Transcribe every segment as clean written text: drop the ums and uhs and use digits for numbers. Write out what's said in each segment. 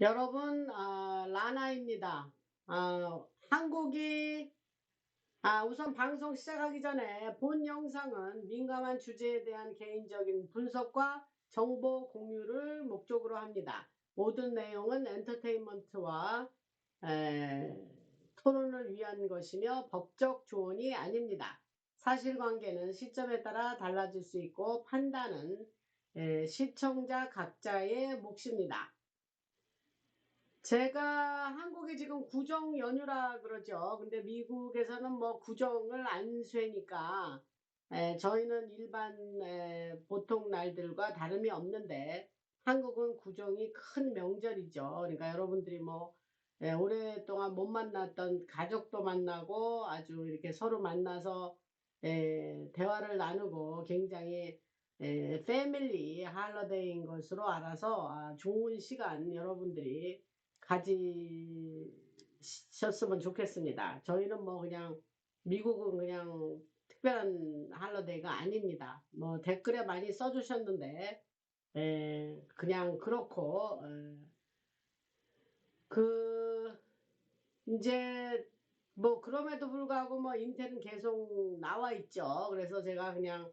여러분, 라나입니다. 한국이, 우선 방송 시작하기 전에 본 영상은 민감한 주제에 대한 개인적인 분석과 정보 공유를 목적으로 합니다. 모든 내용은 엔터테인먼트와 에, 토론을 위한 것이며 법적 조언이 아닙니다. 사실관계는 시점에 따라 달라질 수 있고 판단은 시청자 각자의 몫입니다. 제가 한국이 지금 구정 연휴라 그러죠. 근데 미국에서는 뭐 구정을 안 쇠니까 저희는 일반 보통 날들과 다름이 없는데 한국은 구정이 큰 명절이죠. 그러니까 여러분들이 뭐 오랫동안 못 만났던 가족도 만나고 아주 이렇게 서로 만나서 대화를 나누고 굉장히 패밀리 할러데이인 것으로 알아서 좋은 시간 여러분들이 가지셨으면 좋겠습니다. 저희는 뭐 그냥 미국은 그냥 특별한 할러데이가 아닙니다. 뭐 댓글에 많이 써주셨는데 그냥 그렇고 그 이제 뭐 그럼에도 불구하고 뭐 인텔은 계속 나와 있죠. 그래서 제가 그냥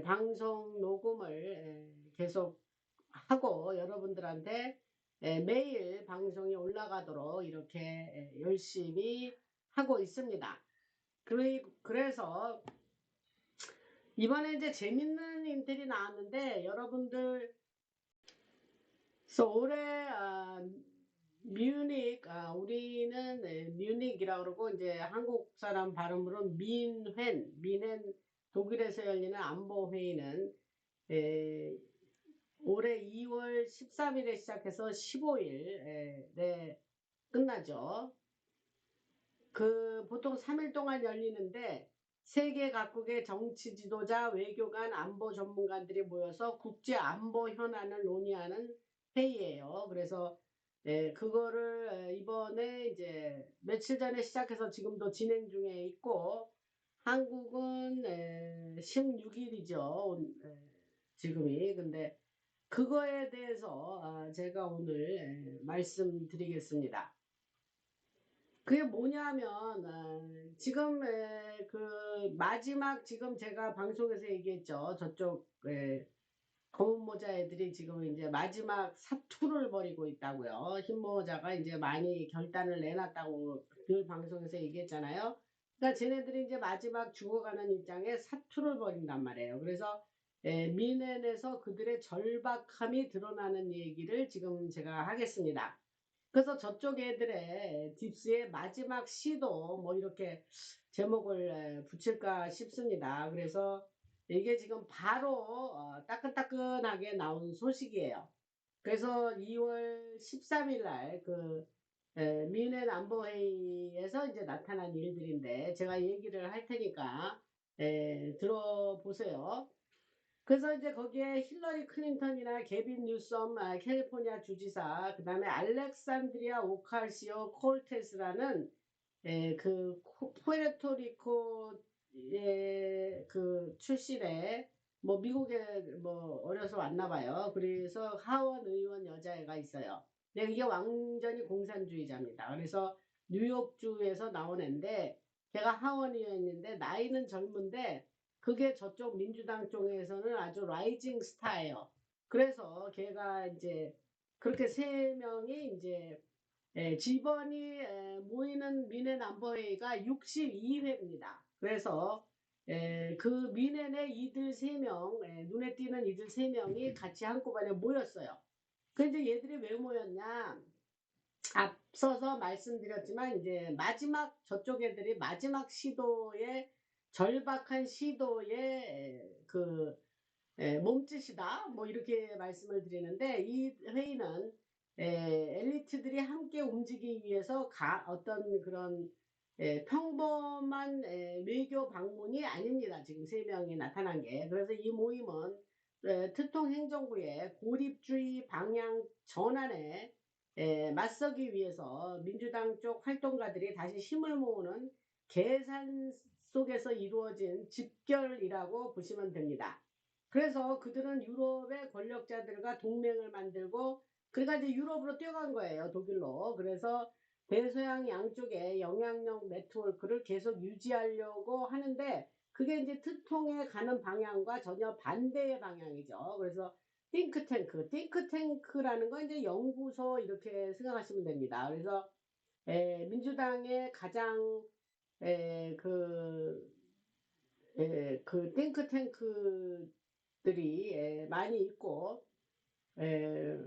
방송 녹음을 계속 하고 여러분들한테 매일 방송이 올라가도록 이렇게 열심히 하고 있습니다. 그래서 이번에 이제 재밌는 인텔이 나왔는데 여러분들 그래서 올해 뮤닉 우리는 뮤닉이라고 그러고 이제 한국 사람 발음으로 민헨 독일에서 열리는 안보 회의는 올해 2월 13일에 시작해서 15일에 끝나죠. 그 보통 3일 동안 열리는데 세계 각국의 정치 지도자, 외교관, 안보 전문가들이 모여서 국제 안보 현안을 논의하는 회의예요. 그래서 그거를 이번에 이제 며칠 전에 시작해서 지금도 진행 중에 있고 한국은 16일이죠. 지금이. 근데 그거에 대해서 제가 오늘 말씀드리겠습니다. 그게 뭐냐면 지금 그 마지막 지금 제가 방송에서 얘기했죠. 저쪽 검은 모자 애들이 지금 이제 마지막 사투를 벌이고 있다고요. 흰 모자가 이제 많이 결단을 내놨다고 그 방송에서 얘기했잖아요. 그러니까 쟤네들이 이제 마지막 죽어가는 입장에 사투를 벌인단 말이에요. 그래서 민엔에서 그들의 절박함이 드러나는 얘기를 지금 제가 하겠습니다. 그래서 저쪽 애들의 딥스의 마지막 시도 뭐 이렇게 제목을 붙일까 싶습니다. 그래서 이게 지금 바로 따끈따끈하게 나온 소식이에요. 그래서 2월 13일 날그 미넨 안보회의에서 이제 나타난 일들인데 제가 얘기를 할 테니까 들어보세요. 그래서 이제 거기에 힐러리 클린턴이나 게빈 뉴섬 캘리포니아 주지사 그다음에 알렉산드리아 오카시오 콜테스라는 그 푸에르토리코의 그 출신의 뭐 미국에 뭐 어려서 왔나 봐요. 그래서 하원 의원 여자애가 있어요. 근데 이게 완전히 공산주의자입니다. 그래서 뉴욕주에서 나온 애인데 걔가 하원 의원인데 나이는 젊은데 그게 저쪽 민주당 쪽에서는 아주 라이징 스타예요. 그래서 걔가 이제 그렇게 세 명이 이제 직원이 모이는 미넨 안보회의가 62회입니다. 그래서 그 미넨의 이들 세 명, 눈에 띄는 이들 세 명이 같이 한꺼번에 모였어요. 근데 얘들이 왜 모였냐? 앞서서 말씀드렸지만 이제 마지막 저쪽 애들이 마지막 시도에 절박한 시도에 그 몸짓이다 뭐 이렇게 말씀을 드리는데 이 회의는 엘리트들이 함께 움직이기 위해서 어떤 그런 평범한 외교 방문이 아닙니다. 지금 세 명이 나타난 게. 그래서 이 모임은 특통 행정부의 고립주의 방향 전환에 맞서기 위해서 민주당 쪽 활동가들이 다시 힘을 모으는 계산 속에서 이루어진 집결이라고 보시면 됩니다. 그래서 그들은 유럽의 권력자들과 동맹을 만들고 그러니까 이제 유럽으로 뛰어간 거예요, 독일로. 그래서 대서양 양쪽에 영향력 네트워크를 계속 유지하려고 하는데 그게 이제 트통에 가는 방향과 전혀 반대의 방향이죠. 그래서 띵크탱크라는 건 이제 연구소 이렇게 생각하시면 됩니다. 그래서 민주당의 가장 에, 그, 띵크탱크들이 많이 있고 에,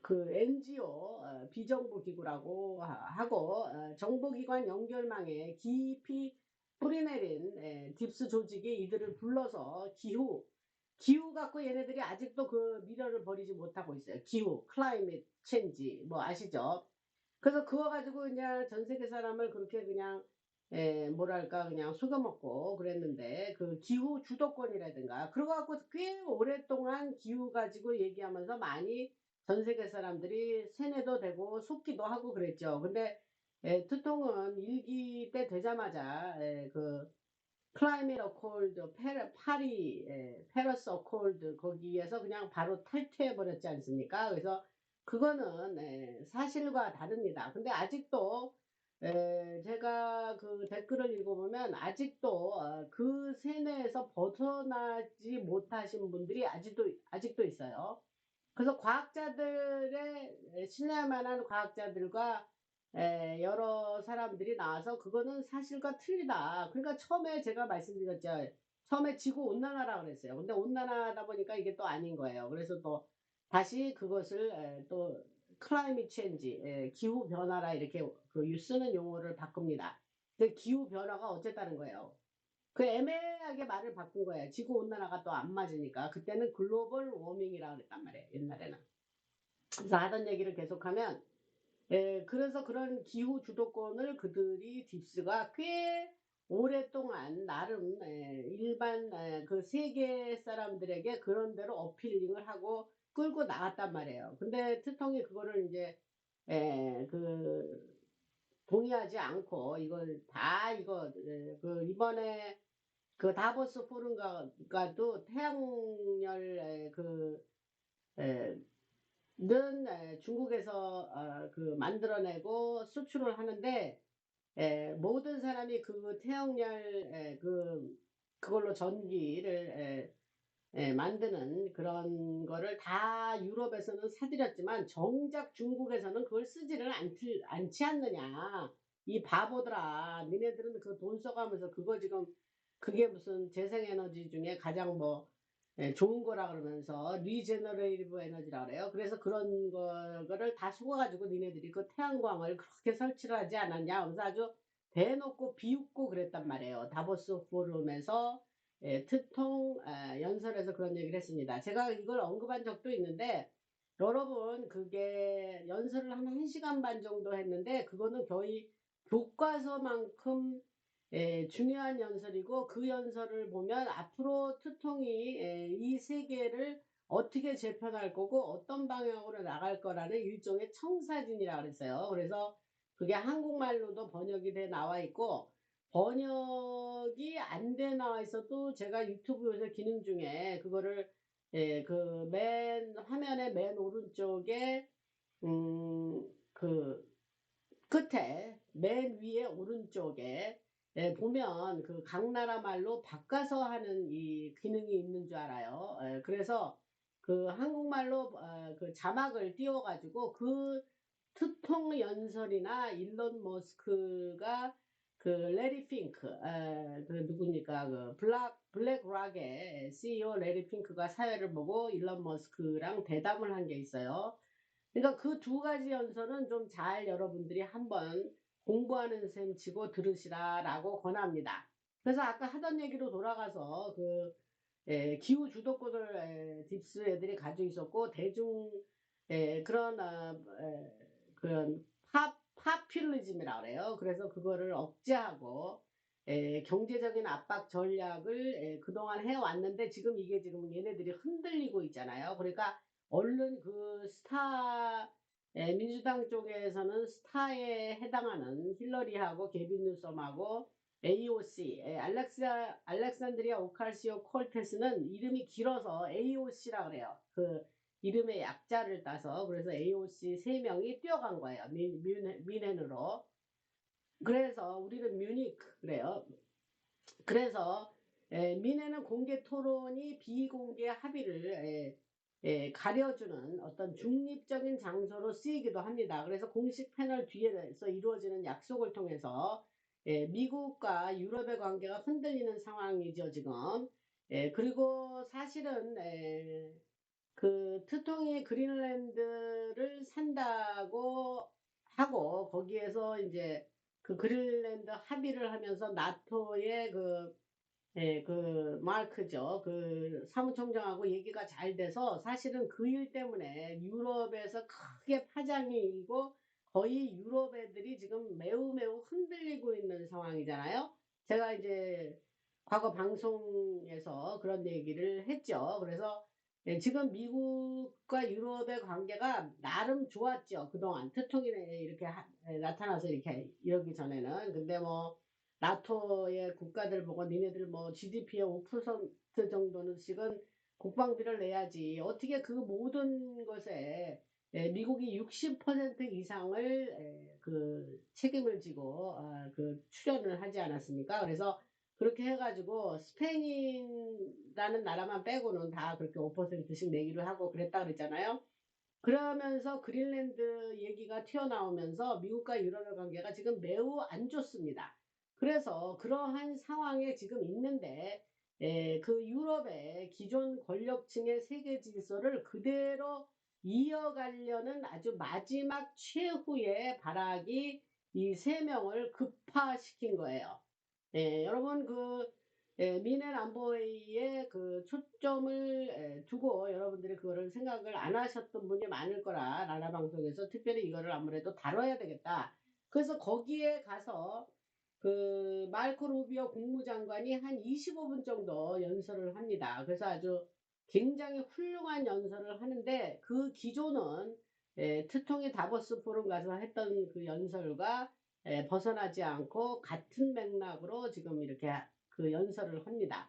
그 NGO 비정부 기구라고 하고 정보기관 연결망에 깊이 뿌리내린 딥스 조직이 이들을 불러서 기후 갖고 얘네들이 아직도 그 미련을 버리지 못하고 있어요. 기후, 클라이밋 체인지 뭐 아시죠? 그래서 그거 가지고 그냥 전 세계 사람을 그렇게 그냥 뭐랄까 그냥 속여먹고 그랬는데 그 기후 주도권이라든가 그러고 갖고 꽤 오랫동안 기후 가지고 얘기하면서 많이 전 세계 사람들이 세뇌도 되고 속기도 하고 그랬죠. 근데 트통은 일기 때 되자마자 그 클라이밋 어콜드 파리 페러스 어콜드 거기에서 그냥 바로 탈퇴해 버렸지 않습니까? 그래서 그거는 사실과 다릅니다. 근데 아직도 제가 그 댓글을 읽어보면 아직도 그 세뇌에서 벗어나지 못하신 분들이 아직도 있어요. 그래서 과학자들의 신뢰할 만한 과학자들과 여러 사람들이 나와서 그거는 사실과 틀리다. 그러니까 처음에 제가 말씀드렸죠. 처음에 지구 온난화라 그랬어요. 근데 온난화다 보니까 이게 또 아닌 거예요. 그래서 또 다시 그것을 또 클라이밋 체인지, 기후 변화라 이렇게 그 쓰는 용어를 바꿉니다. 근데 기후 변화가 어쨌다는 거예요. 그 애매하게 말을 바꾼 거예요. 지구 온난화가 또 안 맞으니까. 그때는 글로벌 워밍이라 그랬단 말이에요. 옛날에는. 그래서 하던 얘기를 계속하면 그래서 그런 기후 주도권을 그들이 딥스가 꽤 오랫동안 나름 일반 그 세계 사람들에게 그런 대로 어필링을 하고 끌고 나갔단 말이에요. 근데 트통이 그거를 이제 그 동의하지 않고 이걸 다 이거 그 이번에 그 다보스 포럼가도 태양열 는 중국에서 그 만들어내고 수출을 하는데 모든 사람이 그 태양열 그걸로 전기를 만드는 그런 거를 다 유럽에서는 사들였지만 정작 중국에서는 그걸 쓰지를 않지 않느냐. 이 바보들아. 니네들은 그 돈 써가면서 그거 지금 그게 무슨 재생에너지 중에 가장 뭐 좋은 거라 그러면서 리제너레이티브 에너지라 그래요. 그래서 그런 거를 다 속아가지고 니네들이 그 태양광을 그렇게 설치를 하지 않았냐. 그래서 아주 대놓고 비웃고 그랬단 말이에요. 다보스 포럼에서 트통 연설에서 그런 얘기를 했습니다. 제가 이걸 언급한 적도 있는데 여러분 그게 연설을 한 1시간 반 정도 했는데 그거는 거의 교과서만큼 중요한 연설이고 그 연설을 보면 앞으로 트통이 이 세계를 어떻게 재편할 거고 어떤 방향으로 나갈 거라는 일종의 청사진이라 그랬어요. 그래서 그게 한국말로도 번역이 돼 나와 있고 번역이 안 돼 나와 있어도 제가 유튜브 요새 기능 중에 그거를 그 맨 화면의 맨 오른쪽에 그 끝에 맨 위에 오른쪽에 보면 그 각 나라 말로 바꿔서 하는 이 기능이 있는 줄 알아요. 그래서 그 한국말로 그 자막을 띄워가지고 그 트통 연설이나 일론 머스크가 그 레리 핑크 그 누굽니까 그 블랙락의 CEO 레리 핑크가 사회를 보고 일론 머스크랑 대담을 한 게 있어요. 그러니까 그 두 가지 연설은 좀 잘 여러분들이 한번 공부하는 셈 치고 들으시라라고 권합니다. 그래서 아까 하던 얘기로 돌아가서 그 기후 주도권을 딥스 애들이 가지고 있었고 대중 그런 그런 파퓰리즘이라 그래요. 그래서 그거를 억제하고 경제적인 압박 전략을 그동안 해왔는데 지금 이게 지금 얘네들이 흔들리고 있잖아요. 그러니까 얼른 그 스타 민주당 쪽에서는 스타에 해당하는 힐러리하고 게빈 뉴섬하고 AOC 알렉산드리아 오카시오 콜테스는 이름이 길어서 AOC라 그래요. 그 이름의 약자를 따서 그래서 AOC 3명이 뛰어간 거예요. 뮌헨으로. 그래서 우리는 뮤니크 그래요. 그래서 뮌헨은 공개 토론이 비공개 합의를 가려주는 어떤 중립적인 장소로 쓰이기도 합니다. 그래서 공식 패널 뒤에서 이루어지는 약속을 통해서 미국과 유럽의 관계가 흔들리는 상황이죠, 지금. 그리고 사실은 그 트통이 그린란드를 산다고 하고 거기에서 이제 그 그린란드 합의를 하면서 나토의 그 마크죠. 그 사무총장하고 얘기가 잘 돼서 사실은 그 일 때문에 유럽에서 크게 파장이 일고 거의 유럽 애들이 지금 매우 매우 흔들리고 있는 상황이잖아요. 제가 이제 과거 방송에서 그런 얘기를 했죠. 그래서 지금 미국과 유럽의 관계가 나름 좋았죠. 그동안 트통이 이렇게 나타나서 이렇게 이러기 전에는. 근데 뭐 나토의 국가들 보고 니네들 뭐 GDP의 5% 정도는 지금 국방비를 내야지. 어떻게 그 모든 것에 미국이 60% 이상을 그 책임을 지고 그 출연을 하지 않았습니까? 그래서 그렇게 해가지고 스페인이라는 나라만 빼고는 다 그렇게 5%씩 내기로 하고 그랬다 그랬잖아요. 그러면서 그린란드 얘기가 튀어나오면서 미국과 유럽의 관계가 지금 매우 안 좋습니다. 그래서 그러한 상황에 지금 있는데 그 유럽의 기존 권력층의 세계 질서를 그대로 이어가려는 아주 마지막 최후의 발악이 이 3명을 급파시킨 거예요. 여러분 미넨 안보회의에 그 초점을 두고 여러분들이 그거를 생각을 안 하셨던 분이 많을 거라 나라 방송에서 특별히 이거를 아무래도 다뤄야 되겠다. 그래서 거기에 가서 그 마르코 루비오 국무장관이 한 25분 정도 연설을 합니다. 그래서 아주 굉장히 훌륭한 연설을 하는데 그 기조는 트통이 다보스 포럼 가서 했던 그 연설과 벗어나지 않고 같은 맥락으로 지금 이렇게 그 연설을 합니다.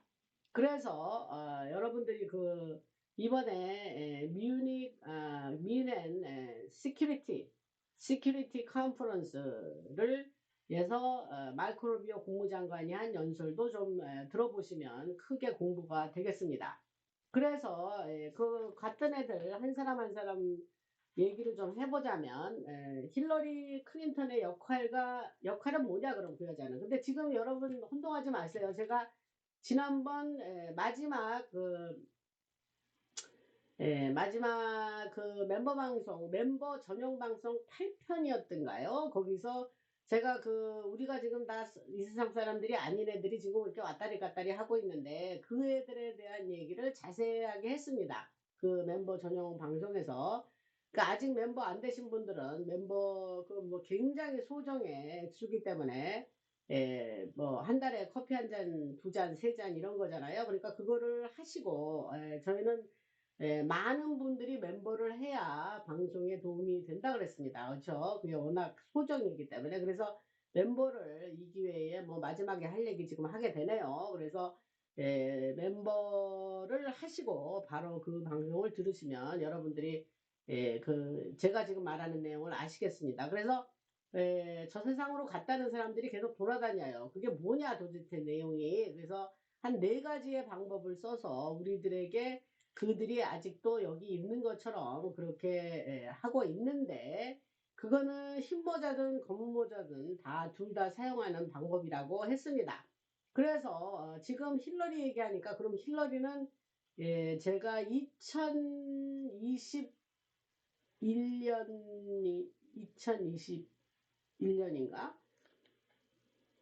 그래서 여러분들이 그 이번에 뮌헨 시큐리티 컨퍼런스를 해서 마르코 루비오 국무장관이 한 연설도 좀 들어보시면 크게 공부가 되겠습니다. 그래서 그 같은 애들 한 사람 한 사람 얘기를 좀 해보자면 힐러리 클린턴의 역할은 뭐냐 그럼 그 여자는. 근데 지금 여러분 혼동하지 마세요. 제가 지난번 마지막 그 멤버 전용 방송 8편이었던가요? 거기서 제가 그 우리가 지금 다 이 세상 사람들이 아닌 애들이 지금 이렇게 왔다리 갔다리 하고 있는데 그 애들에 대한 얘기를 자세하게 했습니다. 그 멤버 전용 방송에서. 그 아직 멤버 안 되신 분들은 멤버 그 뭐 굉장히 소정의 액수기 때문에 뭐 한 달에 커피 한 잔, 두 잔, 세 잔 이런 거잖아요. 그러니까 그거를 하시고 저희는 많은 분들이 멤버를 해야 방송에 도움이 된다 그랬습니다. 그렇죠? 그게 워낙 소정이기 때문에. 그래서 멤버를 이 기회에 뭐 마지막에 할 얘기 지금 하게 되네요. 그래서 멤버를 하시고 바로 그 방송을 들으시면 여러분들이 그 제가 지금 말하는 내용을 아시겠습니다. 그래서 저 세상으로 갔다는 사람들이 계속 돌아다녀요. 그게 뭐냐 도대체 내용이. 그래서 한 4가지의 방법을 써서 우리들에게 그들이 아직도 여기 있는 것처럼 그렇게 하고 있는데 그거는 흰 모자든 검은 모자든 둘 다 사용하는 방법이라고 했습니다. 그래서 지금 힐러리 얘기하니까 그럼 힐러리는 제가 2021년인가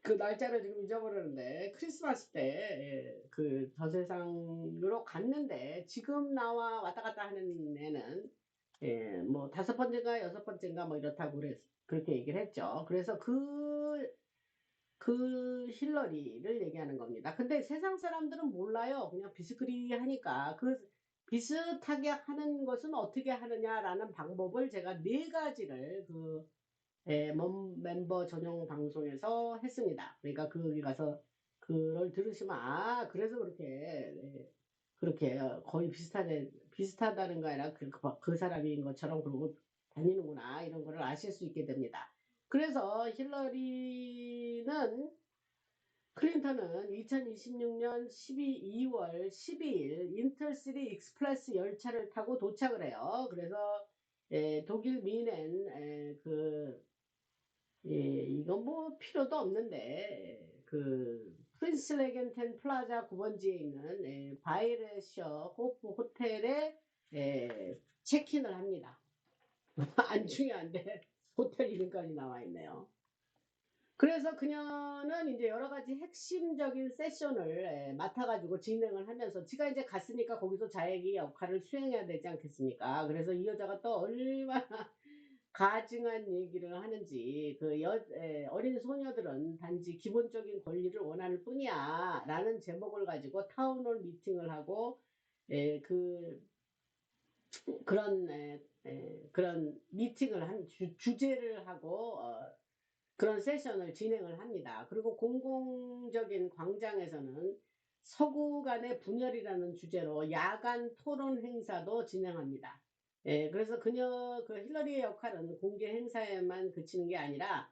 그 날짜를 지금 잊어버렸는데 크리스마스 때 그 저세상으로 갔는데 지금 나와 왔다 갔다 하는 애는 뭐 5번째인가 6번째인가 뭐 이렇다고 그렇게 얘기를 했죠. 그래서 그 힐러리를 얘기하는 겁니다. 근데 세상 사람들은 몰라요. 그냥 비스그리하니까 그 비슷하게 하는 것은 어떻게 하느냐라는 방법을 제가 4가지를 그 멤버 전용 방송에서 했습니다. 그러니까 거기 가서 그걸 들으시면 그래서 그렇게 거의 비슷하다는 거 아니라 그 사람인 것처럼 그러고 다니는구나 이런 거를 아실 수 있게 됩니다. 그래서 클린턴은 2026년 2월 12일 인터시티 익스프레스 열차를 타고 도착을 해요. 그래서 독일 미넨 이건 뭐 필요도 없는데 프린스레겐텐 플라자 9번지에 있는 바이레셔 호프 호텔에 체크인을 합니다. 안 중요한데 호텔 이름까지 나와 있네요. 그래서 그녀는 이제 여러 가지 핵심적인 세션을 맡아가지고 진행을 하면서 지가 이제 갔으니까 거기서 자기 역할을 수행해야 되지 않겠습니까? 그래서 이 여자가 또 얼마나 가증한 얘기를 하는지 어린 소녀들은 단지 기본적인 권리를 원하는 뿐이야 라는 제목을 가지고 타운홀 미팅을 하고 에, 그 그런 미팅을 한 주제를 하고 그런 세션을 진행을 합니다. 그리고 공공적인 광장에서는 서구 간의 분열이라는 주제로 야간 토론 행사도 진행합니다. 그래서 힐러리의 역할은 공개 행사에만 그치는 게 아니라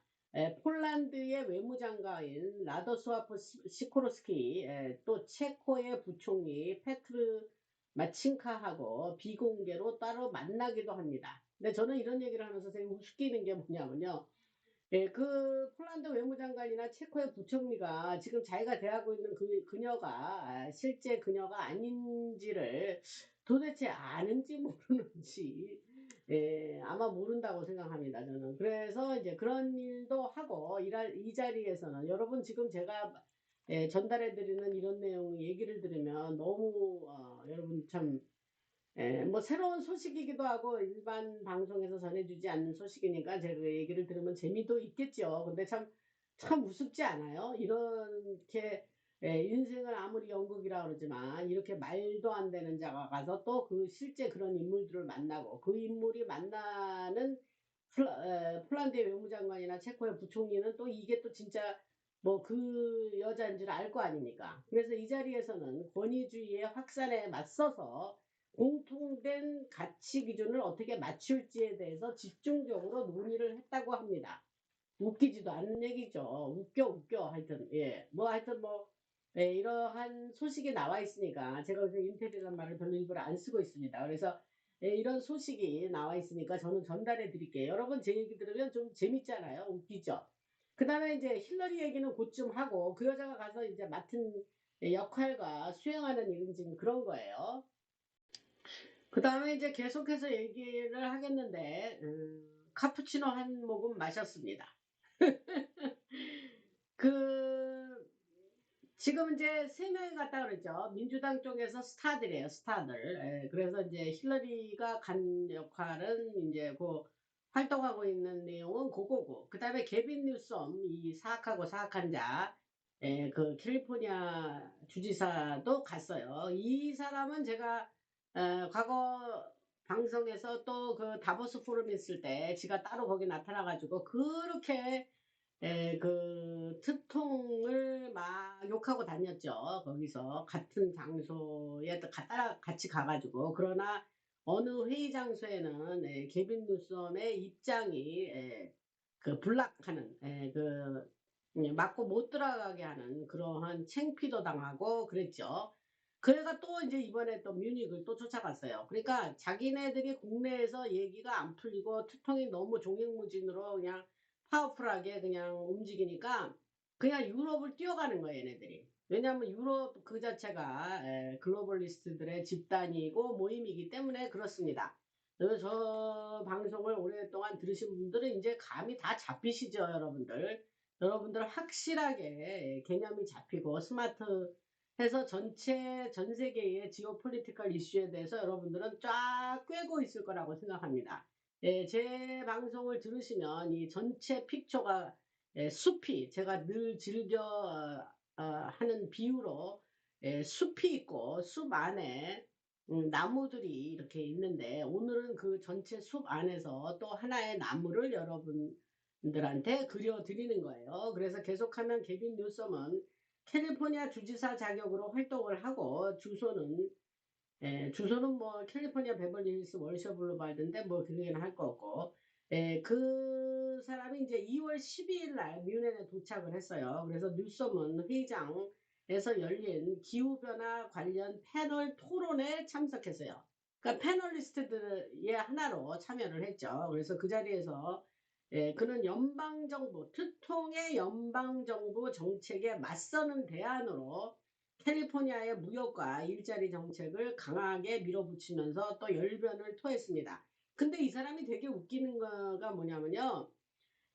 폴란드의 외무장관인 라도스와프 시코르스키, 또 체코의 부총리 페트르 마친카하고 비공개로 따로 만나기도 합니다. 근데 저는 이런 얘기를 하면서 되게 웃기는 게 뭐냐면요. 폴란드 외무장관이나 체코의 부총리가 지금 자기가 대하고 있는 그녀가 실제 그녀가 아닌지를 도대체 아는지 모르는지 아마 모른다고 생각합니다. 저는. 그래서 이제 그런 일도 하고 이 자리에서는 여러분 지금 제가 전달해 드리는 이런 내용 얘기를 들으면 너무 여러분 참 뭐 새로운 소식이기도 하고 일반 방송에서 전해주지 않는 소식이니까 제가 그 얘기를 들으면 재미도 있겠죠. 근데 참 우습지 않아요? 이렇게 인생을 아무리 연극이라 그러지만 이렇게 말도 안 되는 자가 가서 또 실제 그런 인물들을 만나고 그 인물이 만나는 폴란드의 외무장관이나 체코의 부총리는 또 이게 또 진짜 뭐 그 여자인 줄 알 거 아닙니까? 그래서 이 자리에서는 권위주의의 확산에 맞서서 공통된 가치 기준을 어떻게 맞출지에 대해서 집중적으로 논의를 했다고 합니다. 웃기지도 않는 얘기죠. 웃겨 하여튼 하여튼 이러한 소식이 나와 있으니까 제가 요새 인텔이라는 말을 별로 일부러 안 쓰고 있습니다. 그래서 이런 소식이 나와 있으니까 저는 전달해 드릴게요. 여러분 제 얘기 들으면 좀 재밌잖아요. 웃기죠. 그 다음에 이제 힐러리 얘기는 곧좀 하고 그 여자가 가서 이제 맡은 역할과 수행하는 일은 지금 그런 거예요. 그 다음에 이제 계속해서 얘기를 하겠는데, 카푸치노 한 모금 마셨습니다. 그, 지금 이제 세 명이 갔다 그랬죠. 민주당 쪽에서 스타들이에요, 스타들. 그래서 이제 힐러리가 간 역할은 이제 활동하고 있는 내용은 그거고. 그 다음에 개빈 뉴섬, 이 사악하고 사악한 자, 캘리포니아 주지사도 갔어요. 이 사람은 제가 과거 방송에서 또 그 다보스 포럼 있을 때 지가 따로 거기 나타나가지고 그렇게 특통을 막 욕하고 다녔죠. 거기서 같은 장소에 따라 같이 가가지고 그러나 어느 회의 장소에는 개빈 뉴섬의 입장이 불락하는 맞고 못 들어가게 하는 그러한 창피도 당하고 그랬죠. 그래가 또 이제 이번에 또 뮤닉을 또 쫓아갔어요. 그러니까 자기네들이 국내에서 얘기가 안 풀리고 투통이 너무 종횡무진으로 그냥 파워풀하게 그냥 움직이니까 그냥 유럽을 뛰어가는 거예요, 얘네들이. 왜냐하면 유럽 그 자체가 글로벌리스트들의 집단이고 모임이기 때문에 그렇습니다. 그래서 저 방송을 오랫동안 들으신 분들은 이제 감이 다 잡히시죠, 여러분들. 여러분들 확실하게 개념이 잡히고 스마트해서 전 세계의 지오폴리티컬 이슈에 대해서 여러분들은 쫙 꿰고 있을 거라고 생각합니다. 제 방송을 들으시면 이 전체 픽처가 숲이 제가 늘 즐겨 하는 비유로 숲이 있고 숲 안에 나무들이 이렇게 있는데 오늘은 그 전체 숲 안에서 또 하나의 나무를 여러분들한테 그려드리는 거예요. 그래서 계속하면 개빈 뉴섬은 캘리포니아 주지사 자격으로 활동을 하고 주소는 주소는 뭐 캘리포니아 베벌리힐스 월셔 블루바드인데 뭐 그게는 할 거 없고. 그 사람이 인제 2월 12일 날 뮌헨에 도착을 했어요. 그래서 뉴소문 회의장에서 열린 기후 변화 관련 패널 토론에 참석했어요. 그러니까 패널리스트들의 하나로 참여를 했죠. 그래서 그 자리에서 그는 연방 정부 특통의 연방 정부 정책에 맞서는 대안으로 캘리포니아의 무역과 일자리 정책을 강하게 밀어붙이면서 또 열변을 토했습니다. 근데 이 사람이 되게 웃기는 거가 뭐냐면요.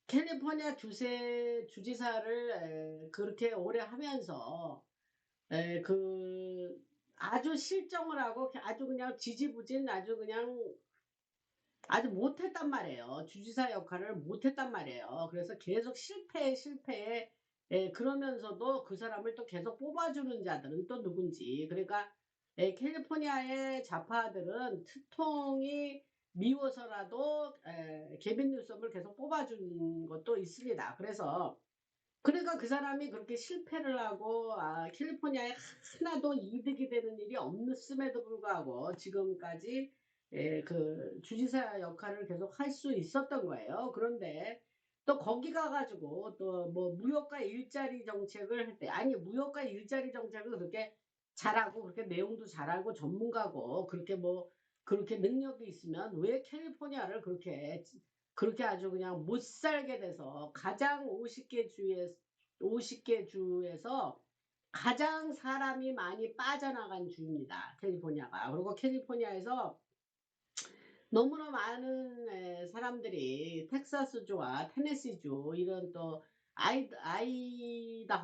캘리포니아 주지사를 그렇게 오래 하면서 아주 실정을 하고 아주 그냥 지지부진 아주 그냥 아주 못했단 말이에요. 주지사 역할을 못했단 말이에요. 그래서 계속 실패에 그러면서도 그 사람을 또 계속 뽑아주는 자들은 또 누군지. 그러니까 캘리포니아의 좌파들은 특통이 미워서라도 게빈 뉴섬을 계속 뽑아준 것도 있습니다. 그래서 그러니까 그 사람이 그렇게 실패를 하고 캘리포니아에 하나도 이득이 되는 일이 없음에도 불구하고 지금까지 주지사 역할을 계속 할 수 있었던 거예요. 그런데 또 거기 가 가지고 또 뭐 무역과 일자리 정책을 할 때 아니 무역과 일자리 정책을 그렇게 잘하고 그렇게 내용도 잘하고 전문가고 그렇게 뭐 그렇게 능력이 있으면 왜 캘리포니아를 그렇게 아주 그냥 못 살게 돼서 가장 50개 주에서 가장 사람이 많이 빠져나간 주입니다. 캘리포니아가. 그리고 캘리포니아에서 너무나 많은 사람들이 텍사스주와 테네시주 이런 또 아이다호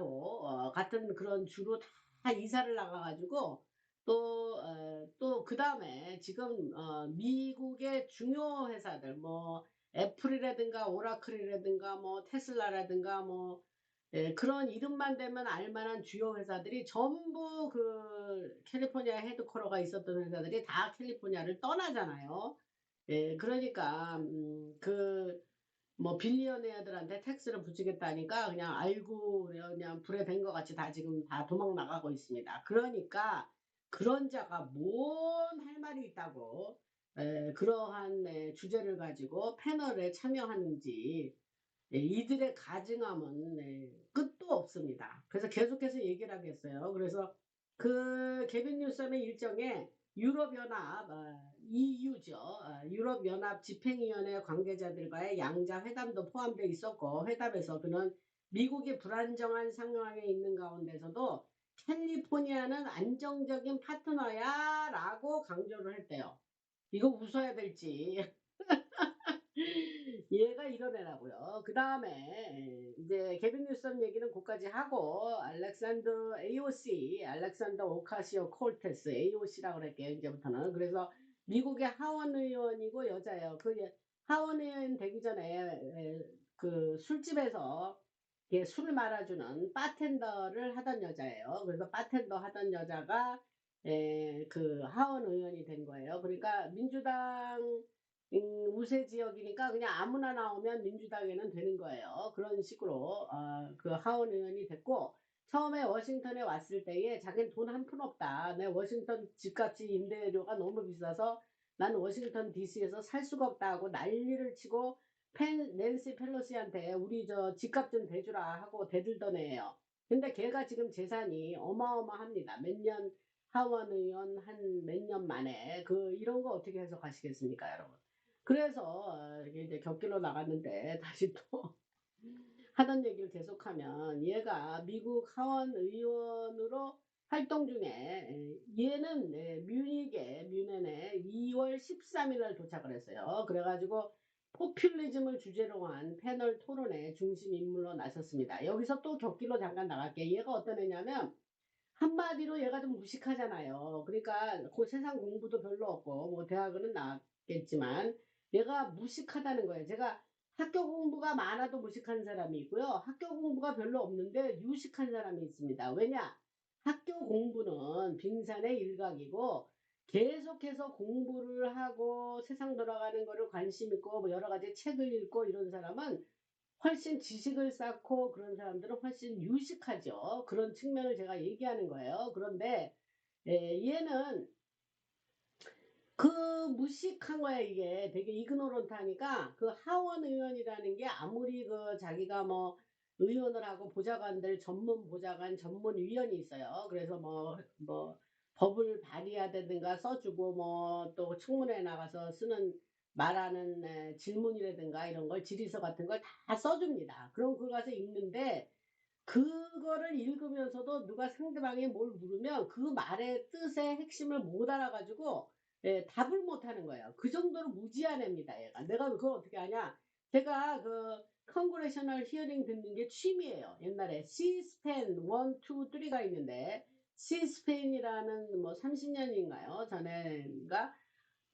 같은 그런 주로 다 이사를 나가 가지고 또 그다음에 지금 미국의 중요 회사들 뭐 애플이라든가 오라클이라든가 뭐 테슬라라든가 뭐 그런 이름만 대면 알 만한 주요 회사들이 전부 그 캘리포니아 헤드쿼터가 있었던 회사들이 다 캘리포니아를 떠나잖아요. 그러니까 뭐 빌리어네어들한테 텍스를 붙이겠다니까 그냥 알고 그냥 불에 밴 것 같이 다 지금 다 도망 나가고 있습니다. 그러니까 그런 자가 뭔 할 말이 있다고 그러한 주제를 가지고 패널에 참여하는지 이들의 가증함은 끝도 없습니다. 그래서 계속해서 얘기를 하겠어요. 그래서 그 개빈 뉴섬의 일정에 유럽연합 EU죠. 유럽연합 집행위원회 관계자들과의 양자 회담도 포함되어 있었고 회담에서 그는 미국이 불안정한 상황에 있는 가운데서도 캘리포니아는 안정적인 파트너야 라고 강조를 했대요. 이거 웃어야 될지 얘가 이런 애라고요. 그다음에 이제 개빈 뉴섬 얘기는 고까지 하고 알렉산더 오카시오 콜테스 AOC라고 그럴게요. 이제부터는. 그래서 미국의 하원 의원이고 여자예요. 하원 의원 되기 전에 그 술집에서 술을 말아주는 바텐더를 하던 여자예요. 그래서 바텐더 하던 여자가 그 하원 의원이 된 거예요. 그러니까 민주당 우세 지역이니까 그냥 아무나 나오면 민주당에는 되는 거예요. 그런 식으로 그 하원 의원이 됐고 처음에 워싱턴에 왔을 때에 자기는 돈 한 푼 없다. 내 워싱턴 집값이 임대료가 너무 비싸서 난 워싱턴 DC에서 살 수가 없다 하고 난리를 치고 낸시 펠로시한테 우리 저 집값 좀 대주라 하고 대들던 애예요. 근데 걔가 지금 재산이 어마어마합니다. 하원 의원 한 몇 년 만에 이런 거 어떻게 해석하시겠습니까, 여러분? 그래서 이게 이제 격길로 나갔는데 다시 또 하던 얘기를 계속하면 얘가 미국 하원 의원으로 활동 중에 얘는 뮌헨에 2월 13일 날 도착을 했어요. 그래가지고 포퓰리즘을 주제로 한 패널 토론의 중심 인물로 나섰습니다. 여기서 또 격길로 잠깐 나갈게. 얘가 어떤 애냐면 한마디로 얘가 좀 무식하잖아요. 그러니까 그 세상 공부도 별로 없고 뭐 대학은 나왔겠지만 얘가 무식하다는 거예요. 제가 학교 공부가 많아도 무식한 사람이 있고요. 학교 공부가 별로 없는데 유식한 사람이 있습니다. 왜냐? 학교 공부는 빙산의 일각이고 계속해서 공부를 하고 세상 돌아가는 거를 관심 있고 뭐 여러 가지 책을 읽고 이런 사람은 훨씬 지식을 쌓고 그런 사람들은 훨씬 유식하죠. 그런 측면을 제가 얘기하는 거예요. 그런데 얘는 그 무식한 거야 이게. 되게 이그노런트하니까 그 하원 의원이라는 게 아무리 그 자기가 뭐 의원을 하고 보좌관들 전문 보좌관 전문위원이 있어요. 그래서 뭐 법을 발의하다든가 써 주고 뭐 또 청문회에 나가서 쓰는 말하는 질문이라든가 이런 걸 질의서 같은 걸 다 써 줍니다. 그럼 그거 가서 읽는데 그거를 읽으면서도 누가 상대방이 뭘 물으면 그 말의 뜻의 핵심을 못 알아 가지고 답을 못 하는 거예요. 그 정도로 무지한 애입니다, 얘가. 내가 그걸 어떻게 아냐? 제가 그 컨그레셔널 히어링 듣는 게 취미예요. 옛날에 시스펜 1, 2, 3가 있는데 시스펜이라는 뭐 30년인가요? 전에인가?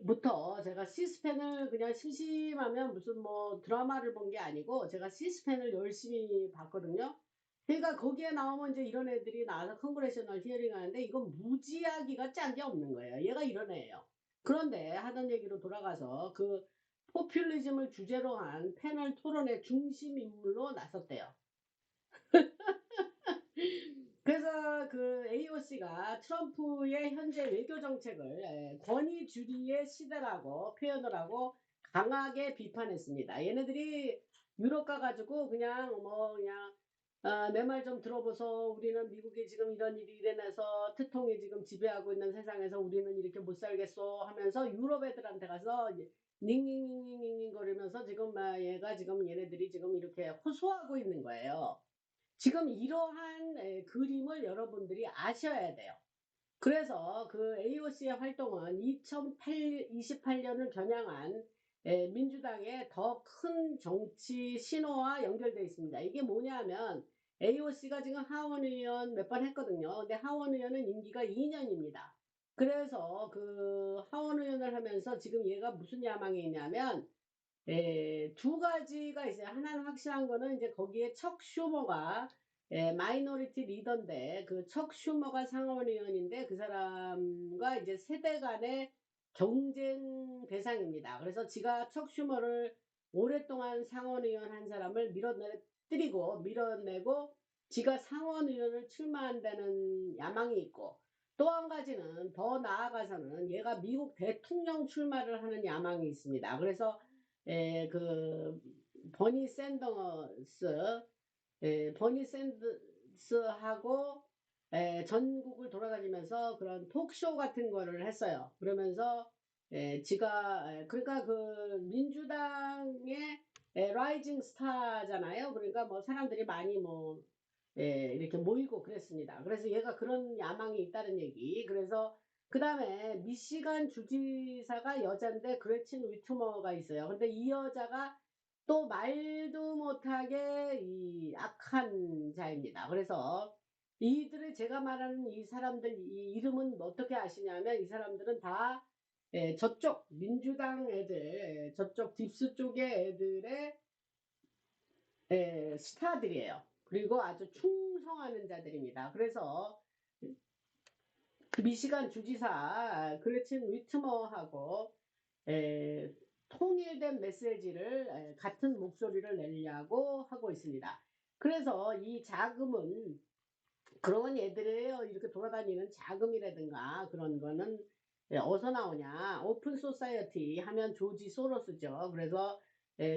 부터 제가 시스펜을 그냥 심심하면 무슨 뭐 드라마를 본 게 아니고 제가 시스펜을 열심히 봤거든요. 그러니까 거기에 나오면 이제 이런 애들이 나와서 컨그레셔널 히어링 하는데 이건 무지하기가 짠 게 없는 거예요. 얘가 이런 애예요. 그런데 하던 얘기로 돌아가서 그 포퓰리즘을 주제로 한 패널 토론의 중심 인물로 나섰대요. 그래서 그 AOC가 트럼프의 현재 외교 정책을 권위주의의 시대라고 표현을 하고 강하게 비판했습니다. 얘네들이 유럽 가가지고 그냥 뭐 그냥 내 말 좀 들어보소. 우리는 미국이 지금 이런 일이 일어나서 태통이 지금 지배하고 있는 세상에서 우리는 이렇게 못 살겠소 하면서 유럽 애들한테 가서 닝닝닝닝닝 거리면서 지금 막 얘가 지금 얘네들이 지금 이렇게 호소하고 있는 거예요. 지금 이러한 그림을 여러분들이 아셔야 돼요. 그래서 그 AOC의 활동은 2028년을 겨냥한 민주당의 더 큰 정치 신호와 연결되어 있습니다. 이게 뭐냐면 AOC가 지금 하원 의원 몇 번 했거든요. 근데 하원 의원은 임기가 2년입니다. 그래서 그 하원 의원을 하면서 지금 얘가 무슨 야망이 있냐면 두 가지가 있어요. 하나는 확실한 거는 이제 거기에 척 슈머가 마이너리티 리더인데 그 척 슈머가 상원의원인데 그 사람과 이제 세대 간의 경쟁 대상입니다. 그래서 지가 척 슈머를 오랫동안 상원의원 한 사람을 밀어내고 지가 상원의원을 출마한다는 야망이 있고 또 한 가지는 더 나아가서는 얘가 미국 대통령 출마를 하는 야망이 있습니다. 그래서 그 버니 샌더스 버니 샌더스하고 전국을 돌아다니면서 그런 토크쇼 같은 거를 했어요. 그러면서 지가 그러니까 그 민주당의 라이징 스타잖아요. 그러니까 뭐 사람들이 많이 뭐 이렇게 모이고 그랬습니다. 그래서 얘가 그런 야망이 있다는 얘기. 그래서 그다음에 미시간 주지사가 여잔데 그레친 위트머가 있어요. 근데 이 여자가 또 말도 못하게 이 악한 자입니다. 그래서 이들을 제가 말하는 이 사람들 이 이름은 어떻게 아시냐면 이 사람들은 다 저쪽 민주당 애들 저쪽 딥스 쪽의 애들의 스타들이에요. 그리고 아주 충성하는 자들입니다. 그래서 그 미시간 주지사 그레친 위트머하고 에, 통일된 메시지를 같은 목소리를 내려고 하고 있습니다. 그래서 이 자금은 그런 애들이에요. 이렇게 돌아다니는 자금이라든가 그런 거는 어디서 나오냐. 오픈 소사이어티 하면 조지 소로스죠. 그래서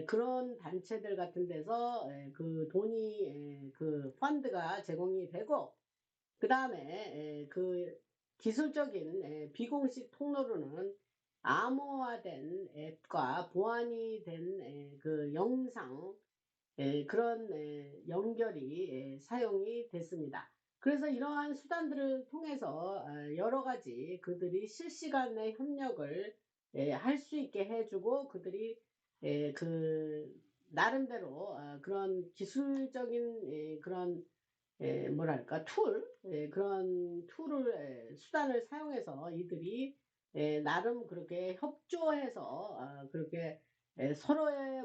그런 단체들 같은 데서 그 돈이 그 펀드가 제공이 되고 그 다음에 그 기술적인 비공식 통로로는 암호화된 앱과 보안이 된 그 영상 그런 연결이 사용이 됐습니다. 그래서 이러한 수단들을 통해서 여러 가지 그들이 실시간의 협력을 할 수 있게 해주고 그들이 그 나름대로 그런 기술적인 그런 뭐랄까 그런 툴을 수단을 사용해서 이들이 나름 그렇게 협조해서 그렇게 서로의